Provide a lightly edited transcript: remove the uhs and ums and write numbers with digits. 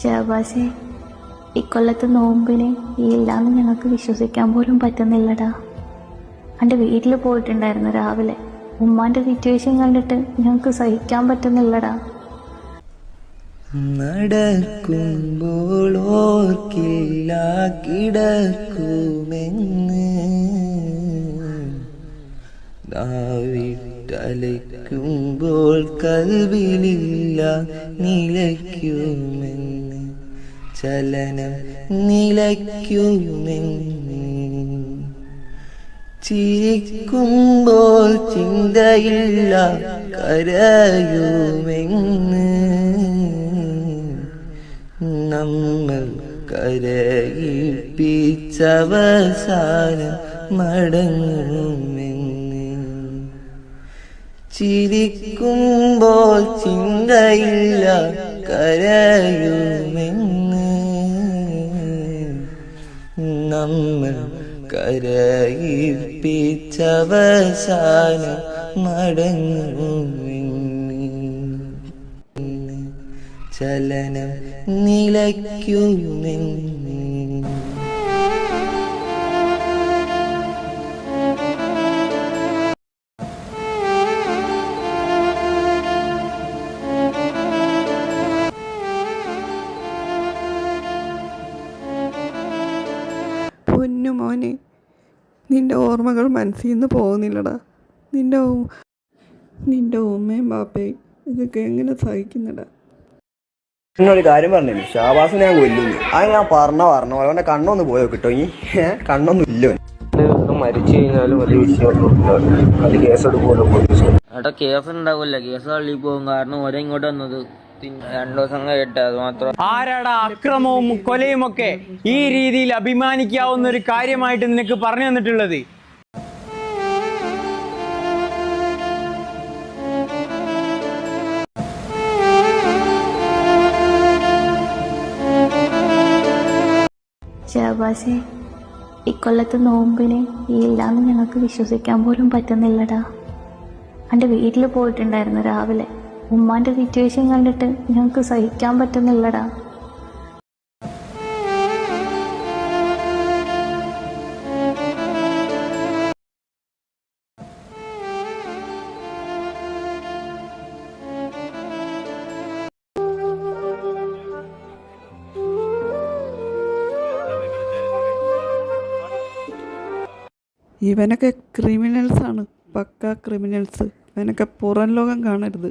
ഷഹബാസേ, ഇക്കൊല്ലത്തെ നോമ്പിന് ഈ ഇല്ലാന്ന് ഞങ്ങൾക്ക് വിശ്വസിക്കാൻ പോലും പറ്റുന്നില്ലടാ. എൻ്റെ വീട്ടിൽ പോയിട്ടുണ്ടായിരുന്നു രാവിലെ. ഉമ്മാൻ്റെ സിറ്റുവേഷൻ കണ്ടിട്ട് ഞങ്ങൾക്ക് സഹിക്കാൻ പറ്റുന്നില്ലടാ. നടക്കുമ്പോൾ ഓർക്കില്ല കിടക്കുമെന്ന്, നാവിട്ടലയ്ക്കുമ്പോൾ കൽവിലില്ല നിലയ്ക്കുമെന്ന്, ചലനം നിലയ്ക്കുമെന്ന്, ചിരിക്കുമ്പോൾ ചിന്തയില്ല കരയുമെന്ന്, നമ്മൾ കരയിപ്പിച്ചവസാനം മടങ്ങുമെന്ന്, ചിരിക്കുമ്പോൾ ചിന്തയില്ല കരയുമെന്ന്, നമ്മൾ കരയിപ്പിച്ചവസാനം മടങ്ങുമെന്ന്, ചലനം നിലയ്ക്കുമെന്ന്. പൊന്നു മോനെ, നിൻ്റെ ഓർമ്മകൾ മനസ്സിൽ നിന്ന് പോകുന്നില്ലടാ. നിൻ്റെ ഉമ്മയും ബാപ്പയും ഇതൊക്കെ എങ്ങനെ സഹിക്കുന്നടാ. ഒരു കാര്യം പറഞ്ഞു, ഷാബാസിനെ ഞാൻ കൊല്ലുന്നു. അത് ഞാൻ പറഞ്ഞു അവൻ്റെ കണ്ണൊന്ന് പോയോ കിട്ടോ? ഈ കണ്ണൊന്നും ഇല്ലോ. മരിച്ചു കഴിഞ്ഞാലും വലിയ വിഷയമൊന്നും അത് കേസെടുക്കുമല്ലോ പോലീസ്. എടാ കേസ് ഉണ്ടാവില്ല, കേസ് തള്ളി പോകും. കാരണം ഓരോ ഇങ്ങോട്ട് വന്നത് 2 ദിവസം കേട്ട അത് മാത്രം. ആരാടാ അക്രമവും കൊലയും ഒക്കെ ഈ രീതിയിൽ അഭിമാനിക്കാവുന്ന ഒരു കാര്യമായിട്ട് നിനക്ക് പറഞ്ഞു തന്നിട്ടുള്ളത്? ഷഹബാസേ, ഇക്കൊല്ലത്തെ നോമ്പിന് ഈ ഇല്ലാന്ന് ഞങ്ങൾക്ക് വിശ്വസിക്കാൻ പോലും പറ്റുന്നില്ലടാ. എൻ്റെ വീട്ടിൽ പോയിട്ടുണ്ടായിരുന്നു രാവിലെ. ഉമ്മാൻ്റെ സിറ്റുവേഷൻ കണ്ടിട്ട് ഞങ്ങൾക്ക് സഹിക്കാൻ പറ്റുന്നില്ലടാ. ഇവനൊക്കെ ക്രിമിനൽസാണ്, പക്ക ക്രിമിനൽസ്. ഇവനൊക്കെ പുറം ലോകം കാണരുത്.